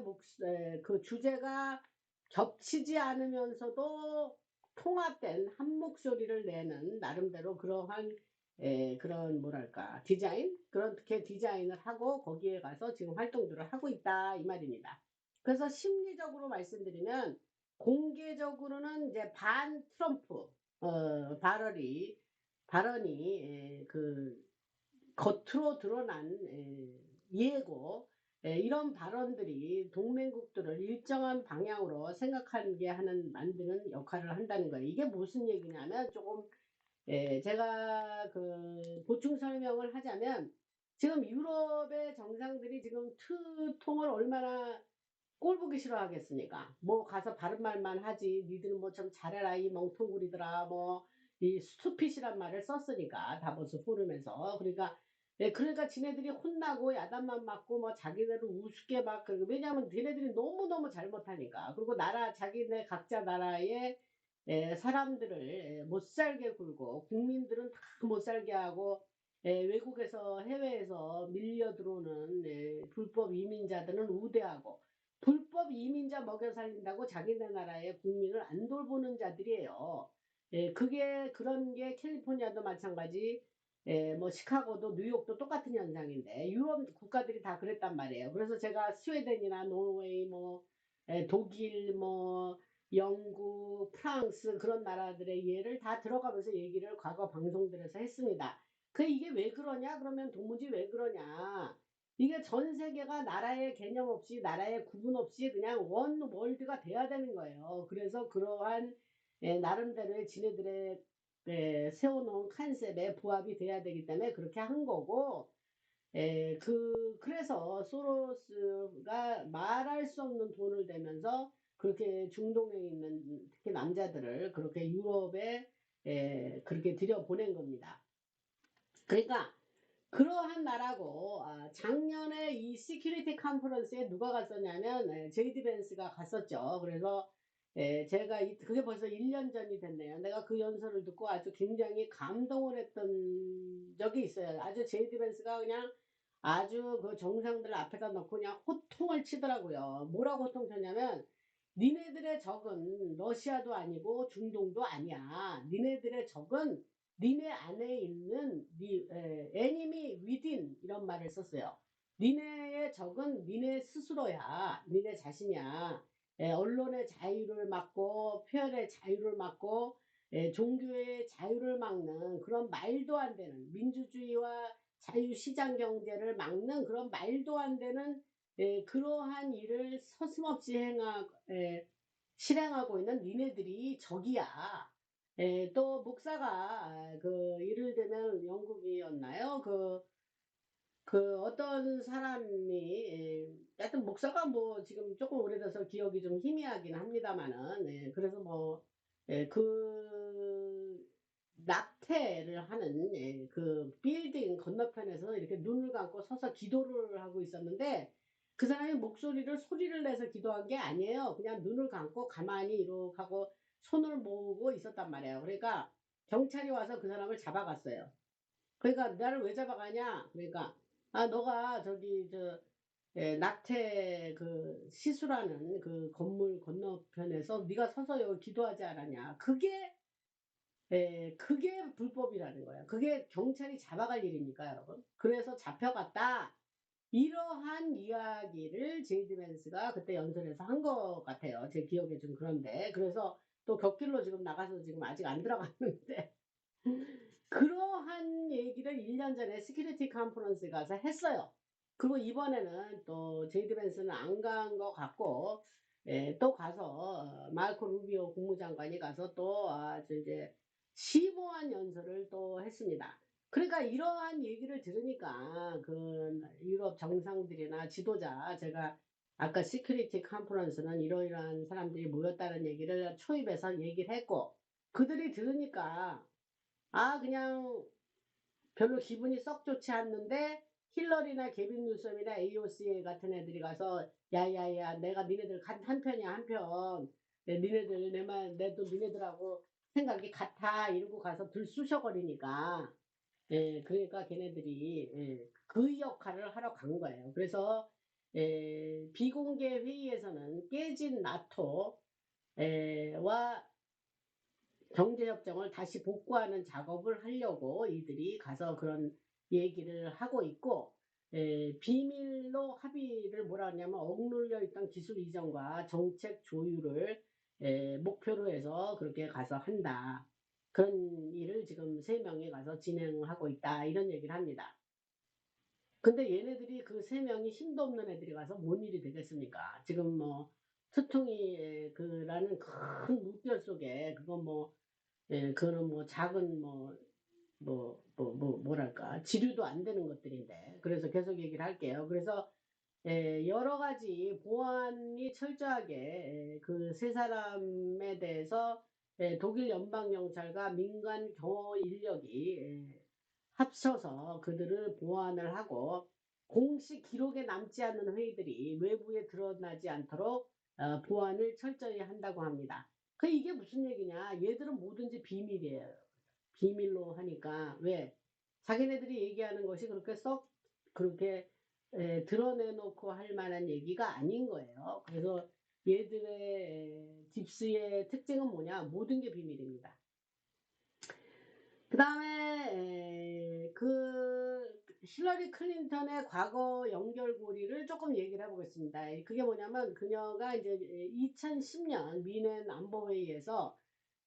그 주제가 겹치지 않으면서도 통합된 한 목소리를 내는 나름대로 그러한 그런 뭐랄까 디자인 그렇게 디자인을 하고 거기에 가서 지금 활동들을 하고 있다 이 말입니다. 그래서 심리적으로 말씀드리면 공개적으로는 이제 반 트럼프 발언이 그 겉으로 드러난 예고, 이런 발언들이 동맹국들을 일정한 방향으로 생각하게 하는 만드는 역할을 한다는 거예요. 이게 무슨 얘기냐면 조금 제가 그 보충 설명을 하자면 지금 유럽의 정상들이 지금 트통을 얼마나 꼴 보기 싫어하겠습니까? 뭐 가서 바른 말만 하지 니들은 뭐 좀 잘해라 이 멍텅구리들아 뭐 이 스투핏이란 말을 썼으니까 다보스 포럼에서. 그러니까 그러니까 지네들이 혼나고 야단만 맞고 뭐 자기네를 우습게 막 그러고, 왜냐하면 걔네들이 너무너무 잘못하니까. 그리고 나라 자기네 각자 나라의 사람들을 못 살게 굴고 국민들은 다 못 살게 하고 외국에서 해외에서 밀려 들어오는 불법 이민자들은 우대하고 불법 이민자 먹여 살린다고 자기네 나라의 국민을 안 돌보는 자들이에요. 그게 그런 게 캘리포니아도 마찬가지, 뭐 시카고도 뉴욕도 똑같은 현상인데 유럽 국가들이 다 그랬단 말이에요. 그래서 제가 스웨덴이나 노르웨이 뭐 독일 뭐 영국, 프랑스 그런 나라들의 예를 다 들어가면서 얘기를 과거 방송들에서 했습니다. 이게 왜 그러냐? 그러면 도무지 왜 그러냐? 이게 전 세계가 나라의 개념 없이 나라의 구분 없이 그냥 원 월드가 돼야 되는 거예요. 그래서 그러한 나름대로의 지네들의 세워놓은 컨셉에 부합이 돼야 되기 때문에 그렇게 한 거고, 그래서 소로스가 말할 수 없는 돈을 대면서 그렇게 중동에 있는 특히 남자들을 그렇게 유럽에 그렇게 들여보낸 겁니다. 그러니까 그러한 나라고, 작년에 이 시큐리티 컨퍼런스에 누가 갔었냐면 제이디 벤스가 갔었죠. 그래서 제가 그게 벌써 1년 전이 됐네요. 내가 그 연설을 듣고 아주 굉장히 감동을 했던 적이 있어요. 아주 제이디 벤스가 그냥 아주 그 정상들 앞에다 놓고 그냥 호통을 치더라고요. 뭐라고 호통 쳤냐면 니네들의 적은 러시아도 아니고 중동도 아니야. 니네들의 적은 니네 안에 있는 enemy within 이런 말을 썼어요. 니네의 적은 니네 스스로야. 니네 자신이야. 언론의 자유를 막고 표현의 자유를 막고 종교의 자유를 막는 그런 말도 안 되는 민주주의와 자유시장 경제를 막는 그런 말도 안 되는 그러한 일을 서슴없이 실행하고 있는 니네들이 적이야. 또 목사가 그 예를 들면 영국이었나요? 어떤 사람이 하여튼 목사가 뭐 지금 조금 오래돼서 기억이 좀 희미하긴 합니다만은 그래서 뭐 그 낙태를 하는 그 빌딩 건너편에서 이렇게 눈을 감고 서서 기도를 하고 있었는데 그 사람이 목소리를 소리를 내서 기도한 게 아니에요. 그냥 눈을 감고 가만히 이렇게 하고 손을 모으고 있었단 말이에요. 그러니까 경찰이 와서 그 사람을 잡아갔어요. 그러니까 나를 왜 잡아가냐? 그러니까 너가 저기 낙태 그 시술하는 그 건물 건너편에서 네가 서서 여기 기도하지 않았냐? 그게 불법이라는 거예요. 그게 경찰이 잡아갈 일입니까, 여러분? 그래서 잡혀갔다. 이러한 이야기를 제이드 벤스가 그때 연설에서 한 것 같아요. 제 기억에 좀 그런데. 그래서 또 곁길로 지금 나가서 지금 아직 안 들어갔는데 그러한 얘기를 1년 전에 시큐리티 컨퍼런스에 가서 했어요. 그리고 이번에는 또 제이드 벤스는 안 간 것 같고, 또 가서 마르코 루비오 국무장관이 가서 또 이제 심오한 연설을 또 했습니다. 그러니까 이러한 얘기를 들으니까 그 유럽 정상들이나 지도자, 제가 아까 시큐리티 컨퍼런스는 이러이러한 사람들이 모였다는 얘기를 초입에서 얘기를 했고, 그들이 들으니까 그냥 별로 기분이 썩 좋지 않는데 힐러리나 게빈 뉴섬이나 AOC 같은 애들이 가서 야야야 내가 니네들 한 편이야 한편, 니네들 내도 니네들하고 생각이 같아 이러고 가서 들쑤셔거리니까 그러니까 걔네들이 그 역할을 하러 간 거예요. 그래서 비공개 회의에서는 깨진 나토와 경제협정을 다시 복구하는 작업을 하려고 이들이 가서 그런 얘기를 하고 있고, 비밀로 합의를 뭐라 하냐면 억눌려 있던 기술 이전과 정책 조율을 목표로 해서 그렇게 가서 한다. 그런 일을 지금 3명이 가서 진행하고 있다. 이런 얘기를 합니다. 근데 얘네들이 그 세 명이 힘도 없는 애들이 가서 뭔 일이 되겠습니까? 지금 뭐 트통이 그라는 큰 물결 속에 그건 뭐 그거는 뭐 작은 뭐랄까 지류도 안 되는 것들인데 그래서 계속 얘기를 할게요. 그래서 여러 가지 보안이 철저하게 그 세 사람에 대해서 독일 연방경찰과 민간 경호 인력이 합쳐서 그들을 보완을 하고 공식 기록에 남지 않는 회의들이 외부에 드러나지 않도록 보안을 철저히 한다고 합니다. 이게 무슨 얘기냐? 얘들은 뭐든지 비밀이에요. 비밀로 하니까 왜? 자기네들이 얘기하는 것이 그렇게 썩 그렇게 드러내놓고 할 만한 얘기가 아닌 거예요. 그래서 얘들의 딥스의 특징은 뭐냐? 모든 게 비밀입니다. 그 다음에 그 힐러리 클린턴의 과거 연결고리를 조금 얘기를 해보겠습니다. 그게 뭐냐면 그녀가 이제 2010년 미넨 안보회의에서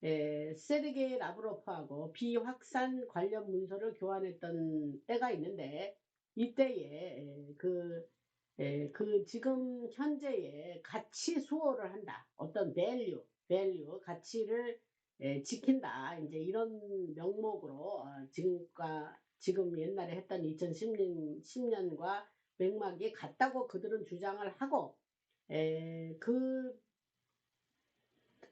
세르게이 라브로프하고 비확산 관련 문서를 교환했던 때가 있는데 이때에 그 지금 현재의 가치 수호를 한다. 어떤 밸류 가치를 지킨다. 이제 이런 명목으로 지금 옛날에 했던 2010년과 맥락이 같다고 그들은 주장을 하고 그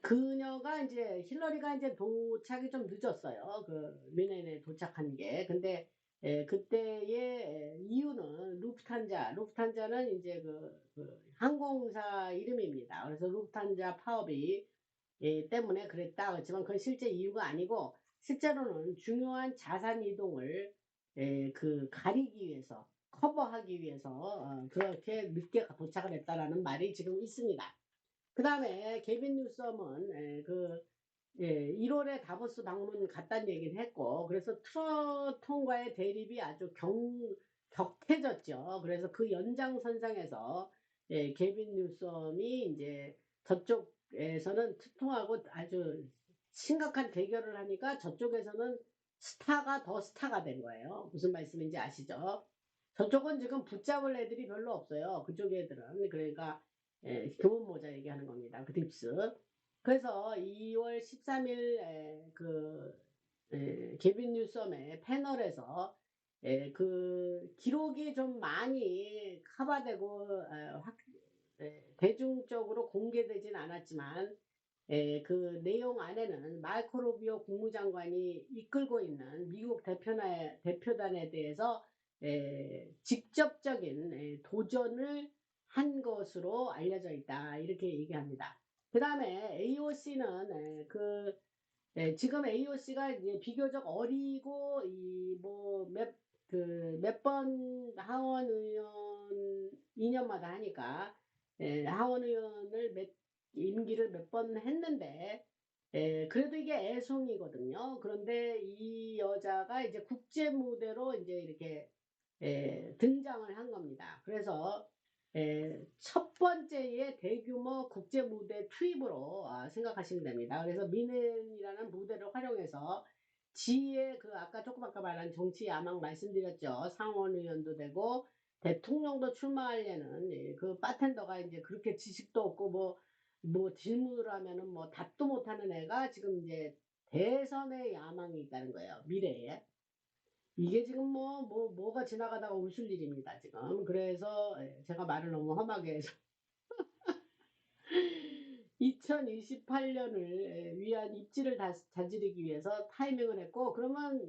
그녀가 이제 힐러리가 이제 도착이 좀 늦었어요. 그 미넨에 도착한 게. 근데 그때의 이유는 루프탄자는 이제 그 항공사 이름입니다. 그래서 루프탄자 파업이 때문에 그랬다. 그렇지만 그건 실제 이유가 아니고 실제로는 중요한 자산 이동을 가리기 위해서 커버하기 위해서 그렇게 늦게 도착을 했다라는 말이 지금 있습니다. 그 다음에 개빈 뉴섬은 1월에 다보스 방문 갔다는 얘기를 했고 그래서 트러톤과의 대립이 아주 격해졌죠. 그래서 그 연장선상에서 개빈 뉴섬이 이제 저쪽에서는 트통하고 아주 심각한 대결을 하니까 저쪽에서는 스타가 더 스타가 된 거예요. 무슨 말씀인지 아시죠? 저쪽은 지금 붙잡을 애들이 별로 없어요. 그쪽 애들은. 그러니까 교문 모자 얘기하는 겁니다. 그 딥스. 그래서 2월 13일 개빈 뉴섬의 패널에서 그 기록이 좀 많이 커버되고 대중적으로 공개되진 않았지만 그 내용 안에는 마르코 루비오 국무장관이 이끌고 있는 미국 대표단에 대해서 직접적인 도전을 한 것으로 알려져 있다. 이렇게 얘기합니다. 그 다음에 AOC는 지금 AOC가 이제 비교적 어리고 몇 번 하원 의원 2년마다 하니까 하원 의원을 임기를 몇 번 했는데 그래도 이게 애송이거든요. 그런데 이 여자가 이제 국제 무대로 이제 이렇게 등장을 한 겁니다. 그래서 첫 번째의 대규모 국제 무대 투입으로 생각하시면 됩니다. 그래서 미넨이라는 무대를 활용해서 지의 아까 조금 아까 말한 정치 야망 말씀드렸죠. 상원 의원도 되고 대통령도 출마하려는 그 바텐더가 이제 그렇게 지식도 없고 뭐 질문을 하면은 뭐 답도 못하는 애가 지금 이제 대선의 야망이 있다는 거예요. 미래에. 이게 지금 뭐가 지나가다가 웃을 일입니다, 지금. 그래서 제가 말을 너무 험하게 해서 2028년을 위한 입지를 다지르기 위해서 타이밍을 했고, 그러면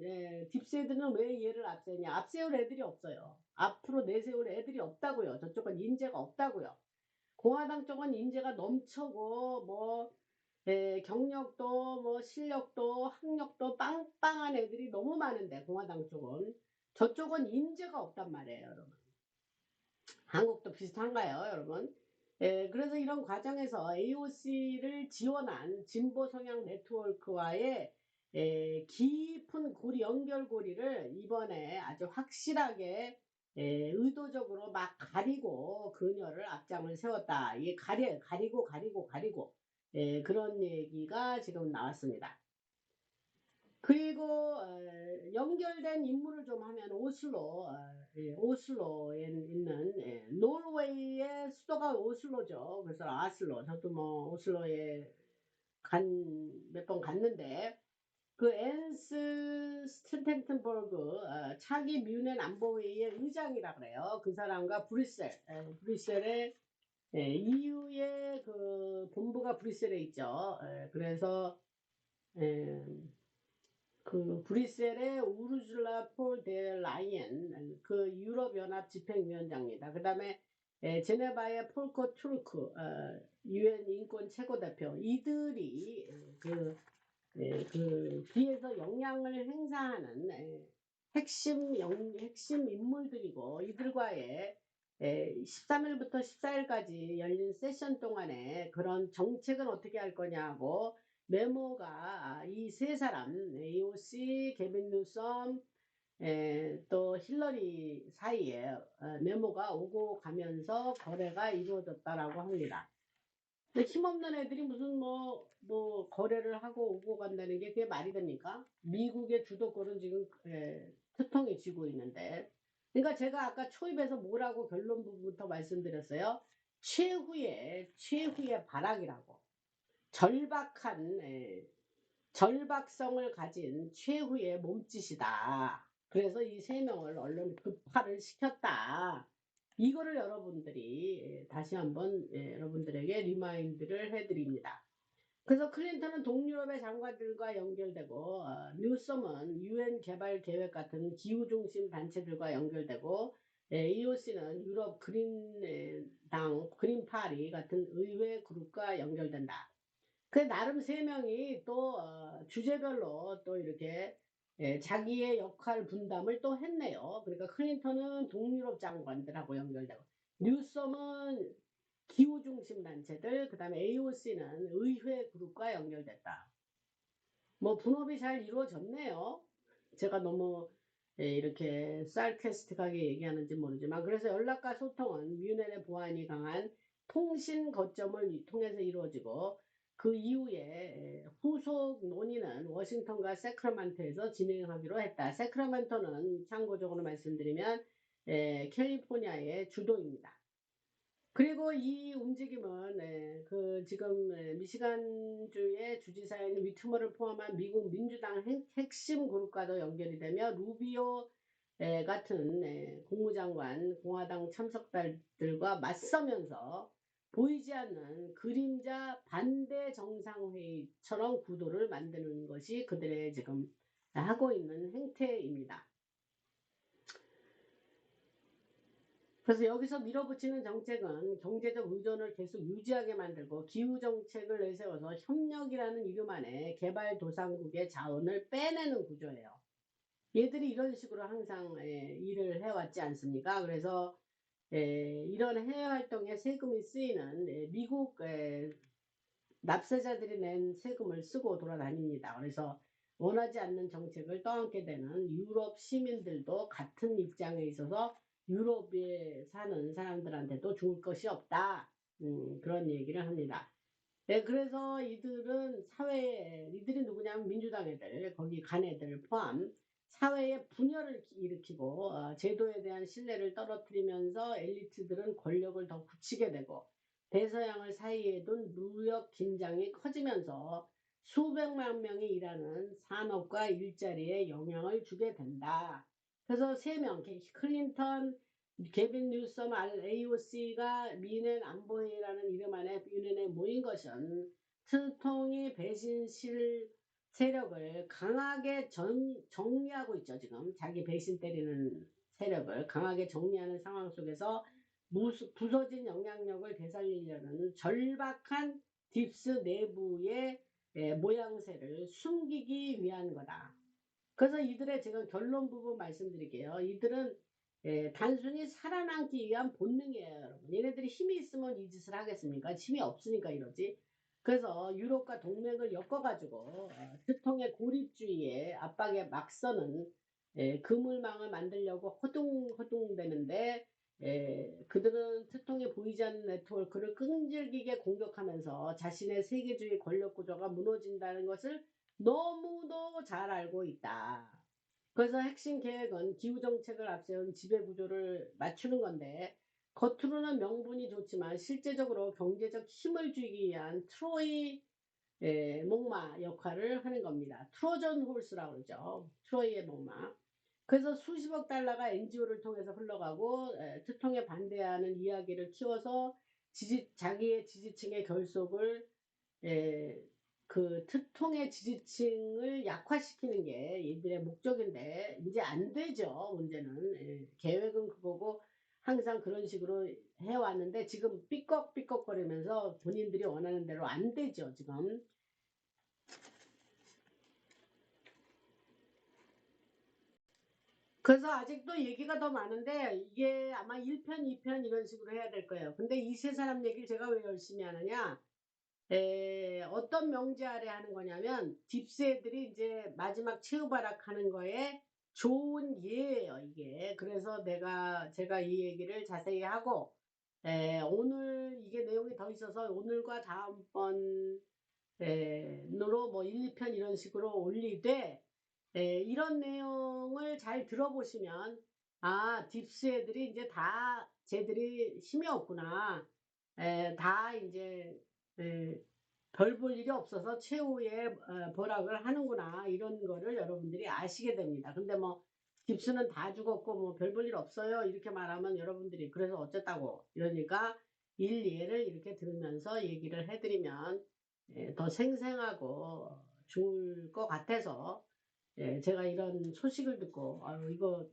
딥세드는 왜 얘를 앞세냐? 앞세울 애들이 없어요. 앞으로 내세울 애들이 없다고요. 저쪽은 인재가 없다고요. 공화당 쪽은 인재가 넘쳐고 경력도 실력도 학력도 빵빵한 애들이 너무 많은데 공화당 쪽은 저쪽은 인재가 없단 말이에요, 여러분. 한국도 비슷한가요, 여러분? 그래서 이런 과정에서 AOC를 지원한 진보 성향 네트워크와의 깊은 연결고리를 이번에 아주 확실하게 의도적으로 막 가리고 그녀를 앞장을 세웠다. 이게 가리고 그런 얘기가 지금 나왔습니다. 그리고 연결된 인물을 좀 하면 오슬로, 예, 오슬로에 있는, 예, 노르웨이의 수도가 오슬로죠. 그래서 아슬로, 저도 뭐 오슬로에 몇 번 갔는데, 그 엔스 스텐텐버그, 차기 뮌헨 안보회의의 의장이라 그래요. 그 사람과 브뤼셀의, 예, EU의 그 본부가 브뤼셀에 있죠. 그래서 예, 그 브뤼셀의 우르줄라 폴 데 라이엔, 그 유럽연합 집행위원장입니다. 그 다음에 제네바의 폴커 투르크, 유엔 인권 최고대표, 이들이 그 뒤에서 영향을 행사하는 핵심 인물들이고, 이들과의 13일부터 14일까지 열린 세션 동안에 그런 정책은 어떻게 할 거냐고 메모가 이 세 사람, AOC, 게빈 뉴섬, 또 힐러리 사이에 메모가 오고 가면서 거래가 이루어졌다라고 합니다. 근데 힘없는 애들이 무슨 뭐 거래를 하고 오고 간다는 게 그게 말이 됩니까? 미국의 주도권은 지금 트통이 쥐고 있는데. 그러니까 제가 아까 초입에서 뭐라고 결론 부분부터 말씀드렸어요. 최후의 발악이라고. 절박한 절박성을 가진 최후의 몸짓이다. 그래서 이 세 명을 언론 급파를 시켰다. 이거를 여러분들이 다시 한번 여러분들에게 리마인드를 해드립니다. 그래서 클린턴은 동유럽의 장관들과 연결되고, 뉴섬은 유엔 개발 계획 같은 기후 중심 단체들과 연결되고, EOC는 유럽 그린당 그린파리 같은 의회 그룹과 연결된다. 그 나름 세 명이 또 주제별로 또 이렇게 자기의 역할 분담을 또 했네요. 그러니까 클린턴은 동유럽 장관들하고 연결되고, 뉴섬은 기후 중심 단체들, 그다음에 AOC는 의회 그룹과 연결됐다. 뭐 분업이 잘 이루어졌네요. 제가 너무 이렇게 sarcastic하게 얘기하는지 모르지만, 그래서 연락과 소통은 뮌헨의 보안이 강한 통신 거점을 통해서 이루어지고, 그 이후에 후속 논의는 워싱턴과 세크라멘토에서 진행하기로 했다. 세크라멘토는 참고적으로 말씀드리면 캘리포니아의 주도입니다. 그리고 이 움직임은 그 지금 미시간주의 주지사인 위트머를 포함한 미국 민주당 핵심 그룹과도 연결이 되며, 루비오 같은 국무장관 공화당 참석자들과 맞서면서 보이지 않는 그림자 반대 정상회의처럼 구도를 만드는 것이 그들의 지금 하고 있는 행태입니다. 그래서 여기서 밀어붙이는 정책은 경제적 의존을 계속 유지하게 만들고, 기후정책을 내세워서 협력이라는 이름 안에 개발도상국의 자원을 빼내는 구조예요. 얘들이 이런 식으로 항상 일을 해왔지 않습니까? 그래서 이런 해외 활동에 세금이 쓰이는 미국 납세자들이 낸 세금을 쓰고 돌아다닙니다. 그래서 원하지 않는 정책을 떠안게 되는 유럽 시민들도 같은 입장에 있어서 유럽에 사는 사람들한테도 좋을 것이 없다. 그런 얘기를 합니다. 네, 그래서 이들이 누구냐면 민주당 애들, 거기 간 애들 포함 사회에 분열을 일으키고, 제도에 대한 신뢰를 떨어뜨리면서 엘리트들은 권력을 더 굳히게 되고, 대서양을 사이에 둔 무역 긴장이 커지면서 수백만 명이 일하는 산업과 일자리에 영향을 주게 된다. 그래서 세 명, 클린턴, 게빈 뉴섬, AOC가 미넨 안보회의라는 이름 안에 유엔에 모인 것은 트통이 배신실 세력을 강하게 정리하고 있죠. 지금 자기 배신 때리는 세력을 강하게 정리하는 상황 속에서 부서진 영향력을 되살리려는 절박한 딥스 내부의 모양새를 숨기기 위한 거다. 그래서 이들의 제가 결론 부분 말씀드릴게요. 이들은 단순히 살아남기 위한 본능이에요, 여러분. 얘네들이 힘이 있으면 이 짓을 하겠습니까? 힘이 없으니까 이러지. 그래서 유럽과 동맹을 엮어가지고 트통의 고립주의에 압박에 맞서는 그물망을 만들려고 허둥허둥 되는데, 그들은 특통의 보이지 않는 네트워크를 끈질기게 공격하면서 자신의 세계주의 권력 구조가 무너진다는 것을 너무도 잘 알고 있다. 그래서 핵심 계획은 기후 정책을 앞세운 지배 구조를 맞추는 건데, 겉으로는 명분이 좋지만 실제적으로 경제적 힘을 주기 위한 트로이 목마 역할을 하는 겁니다. 트로전 홀스라고 그러죠. 트로이의 목마. 그래서 수십억 달러가 NGO를 통해서 흘러가고 특통에 반대하는 이야기를 키워서 자기의 지지층의 결속을 에, 그 특통의 지지층을 약화시키는 게 이들의 목적인데 이제 안 되죠. 문제는 계획은 그거고 항상 그런 식으로 해왔는데 지금 삐걱삐걱거리면서 본인들이 원하는 대로 안 되죠. 지금. 그래서 아직도 얘기가 더 많은데 이게 아마 1편, 2편 이런 식으로 해야 될 거예요. 근데 이 세 사람 얘기를 제가 왜 열심히 하느냐? 어떤 명제 아래 하는 거냐면 딥스애들이 이제 마지막 최후발악하는 거에 좋은 예예요, 이게. 그래서 제가 이 얘기를 자세히 하고 오늘 이게 내용이 더 있어서 오늘과 다음번 으로 뭐 1, 2편 이런 식으로 올리되 이런 내용을 잘 들어보시면 아 딥스 애들이 이제 다 쟤들이 힘이 없구나. 다 이제 별 볼 일이 없어서 최후의 벌악을 하는구나 이런 거를 여러분들이 아시게 됩니다. 근데 뭐 딥스는 다 죽었고 뭐 별 볼 일 없어요 이렇게 말하면 여러분들이 그래서 어쨌다고 이러니까 일예를 이렇게 들으면서 얘기를 해드리면 더 생생하고 좋을 것 같아서 제가 이런 소식을 듣고 아유 이거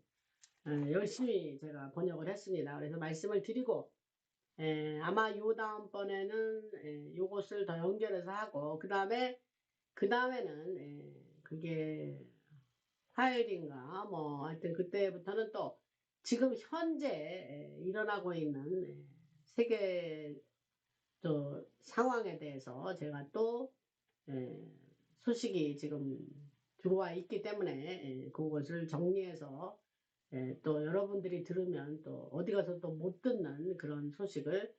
열심히 제가 번역을 했습니다. 그래서 말씀을 드리고 아마 요 다음번에는 요것을 더 연결해서 하고 그 다음에는 그게 화요일인가 뭐 하여튼 그때부터는 또 지금 현재 일어나고 있는 세계 또 상황에 대해서 제가 또 예, 소식이 지금 들어와 있기 때문에 그것을 정리해서 또 여러분들이 들으면 또 어디 가서 또 못 듣는 그런 소식을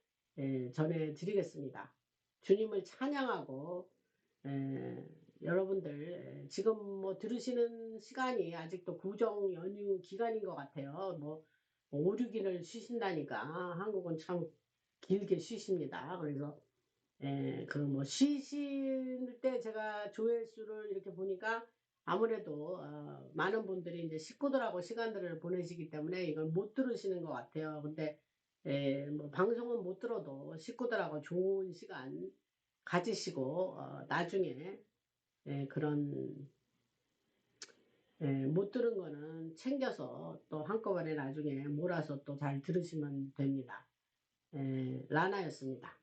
전해드리겠습니다. 주님을 찬양하고 여러분들 지금 뭐 들으시는 시간이 아직도 구정 연휴 기간인 것 같아요. 뭐 5, 6일을 쉬신다니까 한국은 참 길게 쉬십니다. 그래서 그 뭐 쉬실 때 제가 조회수를 이렇게 보니까 아무래도 많은 분들이 이제 식구들하고 시간들을 보내시기 때문에 이걸 못 들으시는 것 같아요. 근데 뭐 방송은 못 들어도 식구들하고 좋은 시간 가지시고 나중에 그런 못 들은 거는 챙겨서 또 한꺼번에 나중에 몰아서 또 잘 들으시면 됩니다. 라나였습니다.